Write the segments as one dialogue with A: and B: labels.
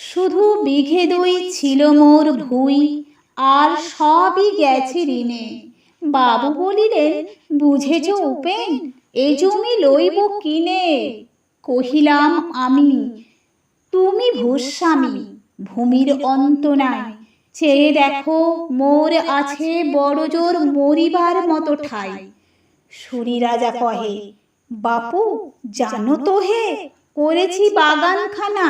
A: শুধু বিঘে দুই ছিল মোর ভুই, আর সবই গেছে ঋণে। বাবু বলিলেন, বুঝেছ উপেন, এ জমি লইব কিনে। কহিলাম আমি, তুমি ভূস্বামী, ভূমির অন্ত নাই। চেয়ে দেখো, মোর আছে বড় জোর মরিবার মতো ঠাই। সুরি রাজা কহে, বাপু জানো তো হে, করেছি বাগানখানা।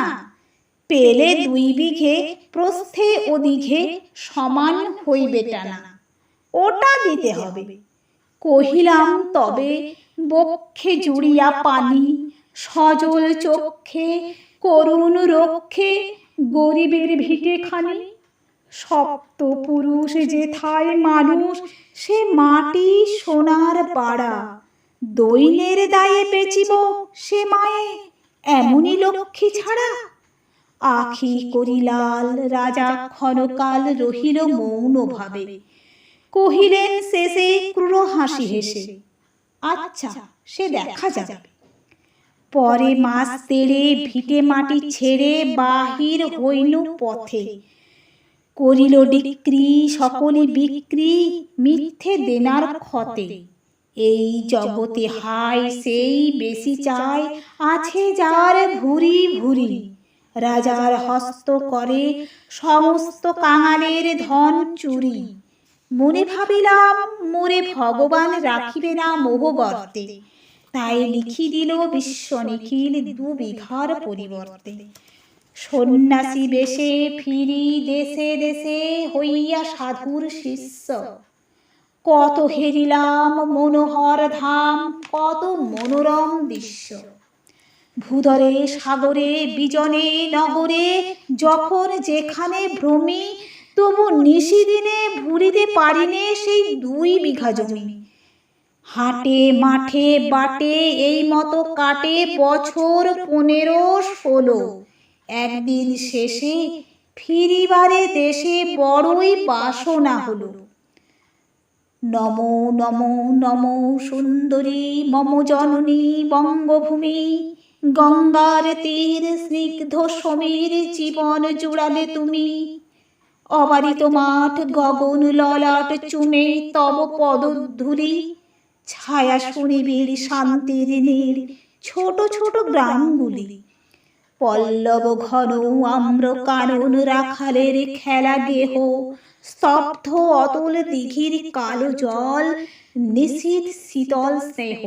A: পেলে 2 বিঘে, প্রস্থে ও দীঘে সমান হইবে টানা, ওটা দিতে হবে। কহিলাম তবে, বক্ষে জুড়িয়া পানি, সজল চক্ষে করুণ রক্ষে গরিবের ভিটেখানি। সপ্তপুরুষ যেথায় মানুষ, সে মাটি সোনার পাড়া। দৈন্যের দায়ে বেচিব সে মায়ে, এমনই লক্ষ্মী ছাড়া। আখি করি লাল, রাজা ক্ষণকাল রহিল মৌন ভাবে। কহিলেন শেষে ক্রূর হাসি হেসে, আচ্ছা সে দেখা যাবে। পরে মাস তেড়ে ভিটে মাটি ছেড়ে বাহির হইনু পথে। করিল ডিক্রি সকলি বিক্রি, মিথ্যে দেনার ক্ষতে। এই জগতে হায় সেই বেশি চায়, আছে যার ভুরি ভুরি। রাজার হস্ত করে সমস্ত কাঙালের ধন চুরি। মনে ভাবিলাম, মোরে ভগবান রাখিবে না মোহগর্তে। তাই লিখি দিল বিশ্ব নিখিল 2 বিঘার পরিবর্তে। সন্ন্যাসী বেশে ফিরি দেশে দেশে, হইয়া সাধুর শিষ্য। কত হেরিলাম মনোহর ধাম, কত মনোরম দৃশ্য। ভূধরে সাগরে বিজনে নগরে, যখন যেখানে ভ্রমি, তবু নিশিদিনে ভুলিতে পারিনে সেই 2 বিঘা জমি। হাটে মাঠে বাটে এই মতো কাটে বছর 15-16। একদিন শেষে ফিরিবারে দেশে বড়ই বাসনা হলো। নমো নমো নমো সুন্দরী মম জননী বঙ্গভূমি। গঙ্গার তীর স্নিগ্ধ সমীর, জীবন জুড়ালে তুমি। অবারিত মাঠ গগন ললাট চুমে তব পদধূলি। ছায়া সুনিবিড় শান্তির নীড়, ছোট ছোট গ্রামগুলি। পল্লব ঘন আম্র কানন রাখালের খেলা গেহ। স্তব্ধ অতল দিঘির কালো জল, নিশীথ শীতল স্নেহ।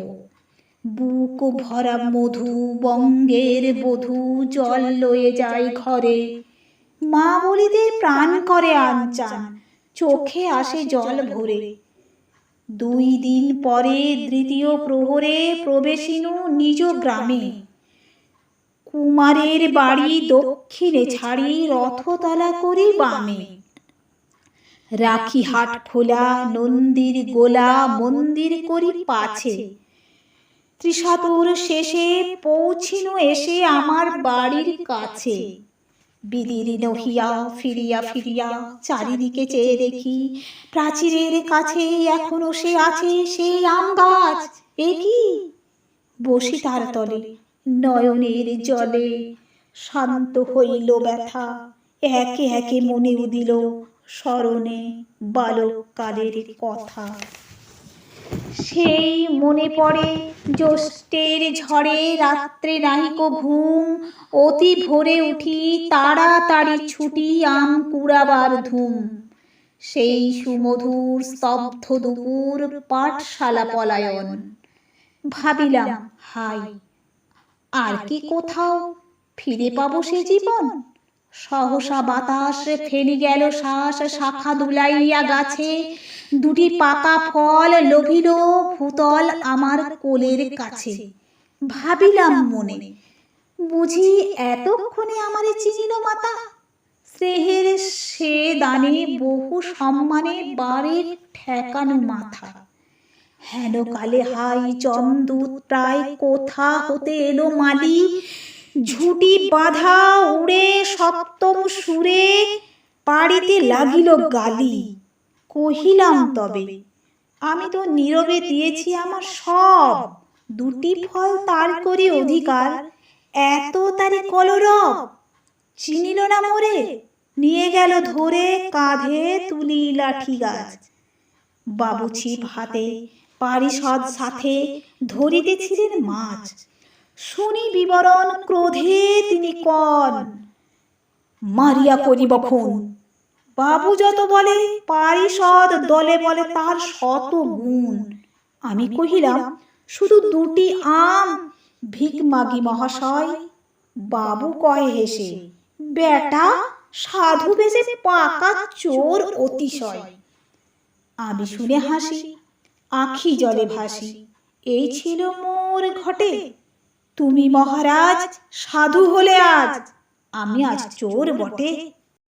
A: বুক ভরা মধু বঙ্গের বধূ, জল লয়ে যায় ঘরে। মা বলিতে প্রাণ করে আনচান, চোখে আসে জল ভরে। 2 দিন পরে দ্বিতীয় প্রহরে প্রবেশিনু নিজ গ্রামে। কুমারের বাড়ি দক্ষিণে ছাড়ি, রথতলা করি বামে। রাখি হাট খোলা, নন্দীর গোলা মন্দির করি পাছে। ত্রিশাতুর শেষে পৌঁছিনু এসে আমার বাড়ির কাছে। বিদীর্ণ হইয়া ফিরিয়া ফিরিয়া চারিদিকে চেয়ে দেখি, প্রাচীরের কাছে এখনো সে আছে সেই আম গাছ। এ কি? বসি তার তলে, নয়নের জলে শান্ত হইল ব্যথা। একে একে মনে উদিল স্মরণে বালককালের কথা। সেই মনে পড়ে জ্যৈষ্ঠের ঝড়ে রাত্রে নাহিক ঘুম। অতি ভোরে উঠি তাড়াতাড়ি ছুটি আম কুড়াবার ধুম। সেই সুমধুর স্তব্ধ দুপুর, পাঠশালা পলায়ন। ভাবিলাম হায়, আর কি কোথাও ফিরে পাবো সে জীবন। সহসা বাতাস ফেলি গেল শ্বাস, শাখা দুলাইয়া গাছে। 2টি পাকা ফল লোভিল ভূতল আমার কোলের কাছে। ভাবিলাম মনে, বুঝি এতক্ষণে আমারে চিনিল মাতা। স্নেহের সে দানে বহু সম্মানে বারে ঠেকানো মাথা। হেন কালে হাই চমদূত প্রায় কোথা হতে এলো মালি। ঝুটি বাঁধা উড়ে সপ্তম সুরে, পাড়িতে লাগিল গালি। কহিলাম তবে, আমি তো নীরবে দিয়েছি আমার সব। 2টি ফল তার করি অধিকার, এত তারি কলরব। চিনিল না মোরে, নিয়ে গেল ধরে কাঁধে তুলি লাঠি গাছ। বাবু ছিপ হাতে পারিষদ সাথে ধরিতেছিলেন মাছ। শুনি বিবরণ ক্রোধে তিনি কন, মারিয়া করিব খুন। বাবু যত বলে পারিষদ দলে বলে তার শত গুণ। আমি কহিলাম, শুধু দুটি আম ভিক মাগি মহাশয়। বাবু কহে হেসে, বেটা সাধু বেশে পাকা চোর অতিশয়। আমি শুনে হাসি, আঁখি জলে ভাসি। এই ছিল মোর ঘটে, তুমি মহারাজ সাধু হলে আজ, আমি আজ চোর বটে।